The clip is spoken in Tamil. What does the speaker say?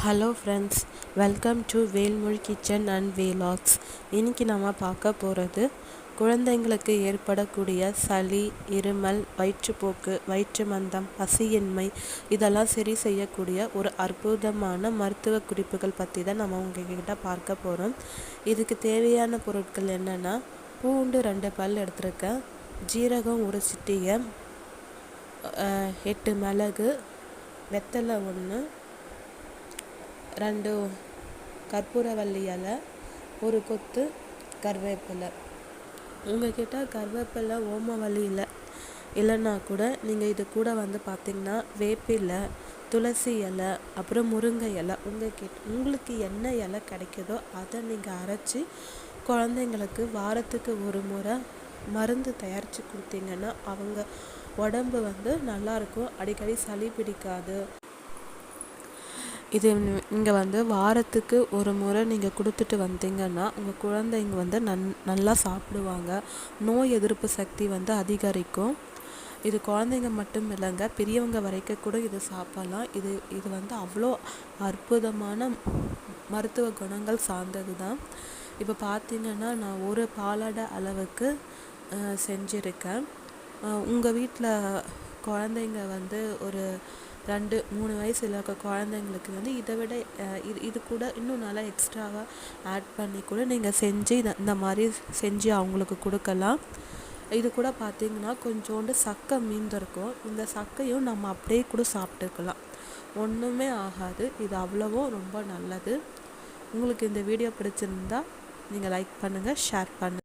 Hello friends, welcome to Velmozhi kitchen and vlogs. இன்றைக்கி நம்ம பார்க்க போகிறது குழந்தைங்களுக்கு ஏற்படக்கூடிய சளி, இருமல், வயிற்றுப்போக்கு, வயிற்று மந்தம், பசியின்மை இதெல்லாம் சரி செய்யக்கூடிய ஒரு அற்புதமான மருத்துவ குறிப்புகள் பற்றி தான் நம்ம உங்ககிட்ட பார்க்க போகிறோம். இதுக்கு தேவையான பொருட்கள் என்னென்னா, பூண்டு 2 பல் எடுத்துருக்கேன், ஜீரகம் 1 சிட்டிகை, 8 மிளகு, வெத்தலை 1, 2 கற்பூரவள்ளி இலை, 1 கொத்து கருவேப்பிலை. உங்கள்கிட்ட கருவேப்பிலை, ஓமவல்லி இலை இல்லைன்னா கூட நீங்கள் இது கூட பார்த்திங்கன்னா வேப்பிலை, துளசி இலை, அப்புறம் முருங்கை இலை, உங்களுக்கு என்ன இலை கிடைக்குதோ அதை நீங்கள் அரைச்சி குழந்தைங்களுக்கு வாரத்துக்கு ஒரு முறை மருந்து தயாரித்து கொடுத்தீங்கன்னா அவங்க உடம்பு நல்லாயிருக்கும், அடிக்கடி சளி பிடிக்காது. இது நீங்கள் வாரத்துக்கு ஒரு முறை நீங்கள் கொடுத்துட்டு வந்தீங்கன்னா உங்கள் குழந்தைங்க நல்லா சாப்பிடுவாங்க, நோய் எதிர்ப்பு சக்தி அதிகரிக்கும். இது குழந்தைங்க மட்டும் இல்லைங்க, பெரியவங்க வரைக்கும் கூட இது சாப்பிடலாம். இது அவ்வளோ அற்புதமான மருத்துவ குணங்கள் சார்ந்தது தான். இப்போ பார்த்திங்கன்னா நான் ஒரு பாலாடை அளவுக்கு செஞ்சுருக்கேன். உங்கள் வீட்டில் குழந்தைங்க ஒரு 2-3 வயசில் இருக்க குழந்தைங்களுக்கு இதை விட இது கூட இன்னும் நல்லா எக்ஸ்ட்ராவாக ஆட் பண்ணி கூட நீங்கள் செஞ்சு இந்த மாதிரி செஞ்சு அவங்களுக்கு கொடுக்கலாம். இது கூட பார்த்திங்கன்னா கொஞ்சோண்டு சக்கை மீந்திருக்கும், இந்த சக்கையும் நம்ம அப்படியே கூட சாப்பிட்டுக்கலாம், ஒன்றுமே ஆகாது. இது அவ்வளவும் ரொம்ப நல்லது. உங்களுக்கு இந்த வீடியோ பிடிச்சிருந்தா நீங்கள் லைக் பண்ணுங்கள், ஷேர் பண்ணுங்கள்.